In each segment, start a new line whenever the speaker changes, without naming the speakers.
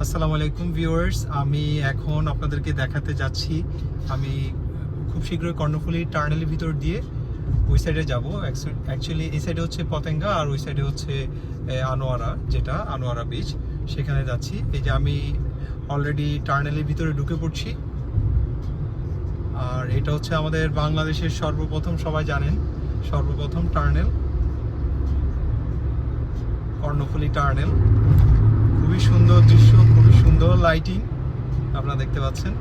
আসসালামু আলাইকুম ভিউয়ার্স, আমি এখন আপনাদেরকে দেখাতে যাচ্ছি। আমি খুব শীঘ্রই কর্ণফুলী টার্নেলের ভিতর দিয়ে ওই সাইডে যাব। অ্যাকচুয়ালি এই সাইডে হচ্ছে পতেঙ্গা আর ওই সাইডে হচ্ছে আনোয়ারা, যেটা আনোয়ারা বিচ, সেখানে যাচ্ছি। এই যে আমি অলরেডি টার্নেলের ভিতরে ঢুকে পড়ছি। আর এটা হচ্ছে আমাদের বাংলাদেশের সর্বপ্রথম, সবাই জানেন, সর্বপ্রথম টার্নেল, কর্ণফুলী টার্নেল। খুবই সুন্দর দৃশ্য, খুবই সুন্দর লাইটিং আপনারা দেখতে পাচ্ছেন।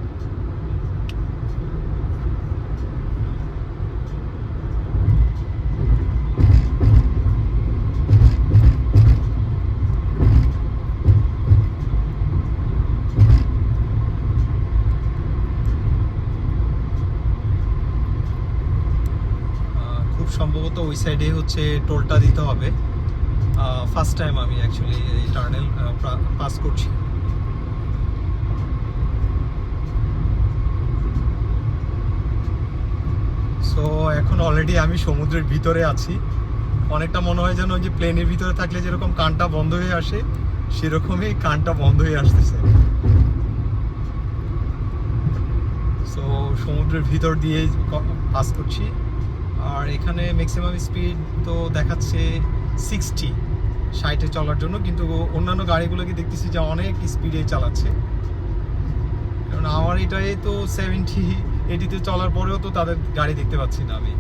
খুব সম্ভবত ওই সাইডে হচ্ছে টোলটা দিতে হবে। ফার্স্ট টাইম আমি অ্যাকচুয়ালি এই টার্নেল পাস করছি। সো এখন অলরেডি আমি সমুদ্রের ভিতরে আছি। অনেকটা মনে হয় যেন ওই যে প্লেনের ভিতরে থাকলে যেরকম কানটা বন্ধ হয়ে আসে, সেরকমই কানটা বন্ধ হয়ে আসতেছে। সো সমুদ্রের ভিতর দিয়ে পাস করছি। আর এখানে ম্যাক্সিমাম স্পিড তো দেখাচ্ছে 60 চলার জন্য, কিন্তু অন্যান্য গাড়িগুলোকে দেখতেছি যে অনেক স্পিডে চালাচ্ছে। কারণ আমার এটাই তো 70-80 চলার পরেও তো তাদের গাড়ি দেখতে পাচ্ছি না আমি।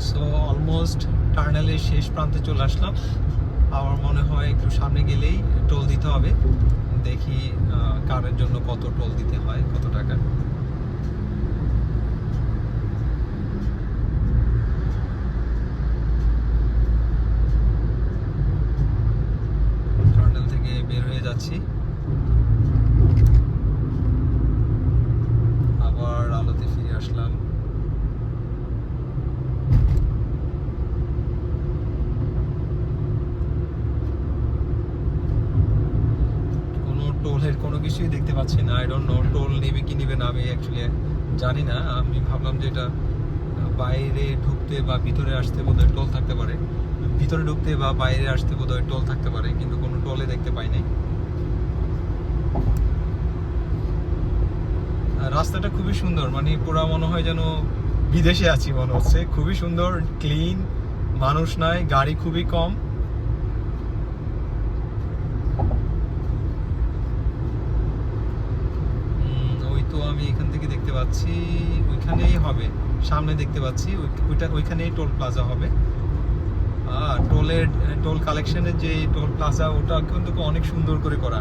সো অলমোস্ট টার্নেলের শেষ প্রান্তে চলে আসলাম। আমার মনে হয় একটু সামনে গেলেই টোল দিতে হবে। দেখি কারের জন্য কত টোল দিতে হয়, কত টাকা। টার্নেল থেকে বের হয়ে যাচ্ছি, আবার আলোতে ফিরে আসলাম। টোলের কোনো কিছুই দেখতে পাচ্ছি না। আই ডোন্ট নো টোল নেবে কি নেবে না, আমি অ্যাকচুয়ালি জানি না। আমি ভাবলাম যে এটা বাইরে ঢুকতে বা ভিতরে আসতে বোধহয় টোল থাকতে পারে, ভিতরে ঢুকতে বা বাইরে আসতে বোধহয় টোল থাকতে পারে, কিন্তু কোনো টোলে দেখতে পাই নাই। রাস্তাটা খুবই সুন্দর, মানে পুরা মনে হয় যেন বিদেশে আছি মনে হচ্ছে। খুবই সুন্দর, ক্লিন, মানুষ নাই, গাড়ি খুবই কম। তো আমি এখান থেকে দেখতে পাচ্ছি ওইখানেই হবে, সামনে দেখতে পাচ্ছি ওইখানেই টোল প্লাজা হবে। টোল কালেকশনের যে টোল প্লাজা, ওটা কিন্তু অনেক সুন্দর করে করা।